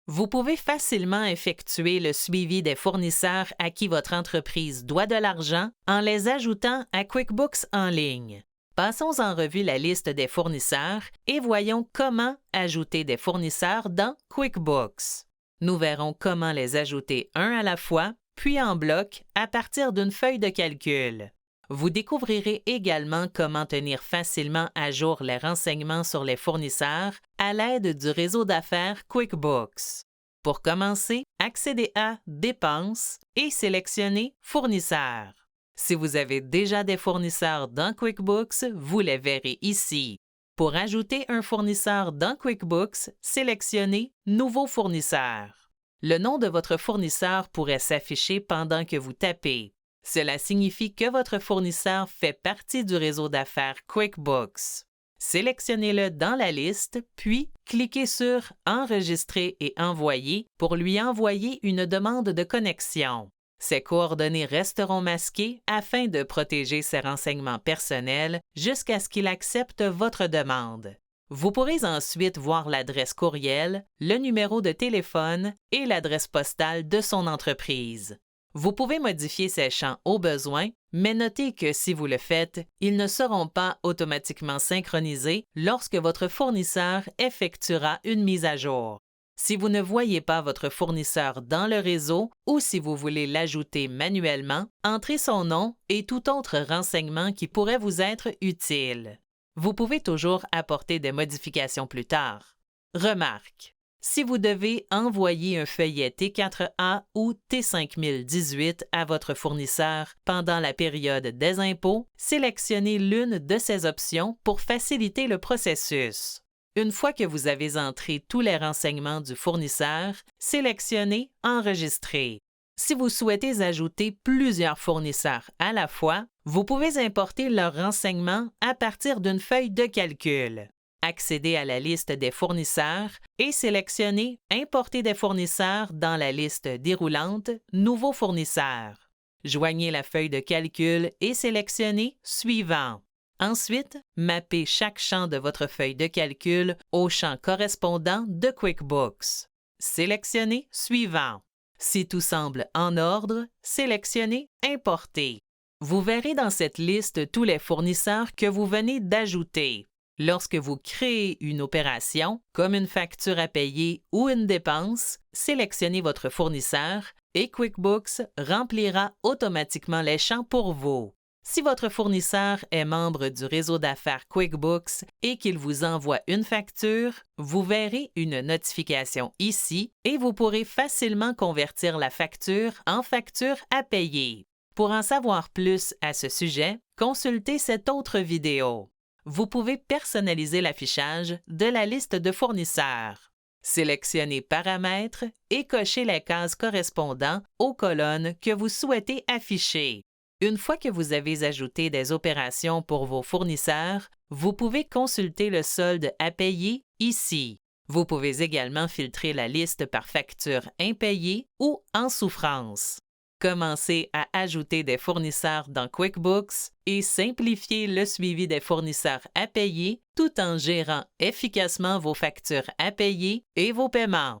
Vous pouvez facilement effectuer le suivi des fournisseurs à qui votre entreprise doit de l'argent en les ajoutant à QuickBooks en ligne. Passons en revue la liste des fournisseurs et voyons comment ajouter des fournisseurs dans QuickBooks. Nous verrons comment les ajouter un à la fois, puis en bloc à partir d'une feuille de calcul. Vous découvrirez également comment tenir facilement à jour les renseignements sur les fournisseurs à l'aide du réseau d'affaires QuickBooks. Pour commencer, accédez à Dépenses et sélectionnez Fournisseurs. Si vous avez déjà des fournisseurs dans QuickBooks, vous les verrez ici. Pour ajouter un fournisseur dans QuickBooks, sélectionnez Nouveau fournisseur. Le nom de votre fournisseur pourrait s'afficher pendant que vous tapez. Cela signifie que votre fournisseur fait partie du réseau d'affaires QuickBooks. Sélectionnez-le dans la liste, puis cliquez sur « Enregistrer et envoyer » pour lui envoyer une demande de connexion. Ses coordonnées resteront masquées afin de protéger ses renseignements personnels jusqu'à ce qu'il accepte votre demande. Vous pourrez ensuite voir l'adresse courriel, le numéro de téléphone et l'adresse postale de son entreprise. Vous pouvez modifier ces champs au besoin, mais notez que si vous le faites, ils ne seront pas automatiquement synchronisés lorsque votre fournisseur effectuera une mise à jour. Si vous ne voyez pas votre fournisseur dans le réseau ou si vous voulez l'ajouter manuellement, entrez son nom et tout autre renseignement qui pourrait vous être utile. Vous pouvez toujours apporter des modifications plus tard. Remarque. Si vous devez envoyer un feuillet T4A ou T5018 à votre fournisseur pendant la période des impôts, sélectionnez l'une de ces options pour faciliter le processus. Une fois que vous avez entré tous les renseignements du fournisseur, sélectionnez « Enregistrer ». Si vous souhaitez ajouter plusieurs fournisseurs à la fois, vous pouvez importer leurs renseignements à partir d'une feuille de calcul. Accédez à la liste des fournisseurs et sélectionnez « Importer des fournisseurs » dans la liste déroulante « Nouveaux fournisseurs ». Joignez la feuille de calcul et sélectionnez « Suivant ». Ensuite, mappez chaque champ de votre feuille de calcul au champ correspondant de QuickBooks. Sélectionnez « Suivant ». Si tout semble en ordre, sélectionnez « Importer ». Vous verrez dans cette liste tous les fournisseurs que vous venez d'ajouter. Lorsque vous créez une opération, comme une facture à payer ou une dépense, sélectionnez votre fournisseur et QuickBooks remplira automatiquement les champs pour vous. Si votre fournisseur est membre du réseau d'affaires QuickBooks et qu'il vous envoie une facture, vous verrez une notification ici et vous pourrez facilement convertir la facture en facture à payer. Pour en savoir plus à ce sujet, consultez cette autre vidéo. Vous pouvez personnaliser l'affichage de la liste de fournisseurs. Sélectionnez Paramètres et cochez les cases correspondant aux colonnes que vous souhaitez afficher. Une fois que vous avez ajouté des opérations pour vos fournisseurs, vous pouvez consulter le solde à payer ici. Vous pouvez également filtrer la liste par facture impayée ou en souffrance. Commencez à ajouter des fournisseurs dans QuickBooks et simplifiez le suivi des fournisseurs à payer tout en gérant efficacement vos factures à payer et vos paiements.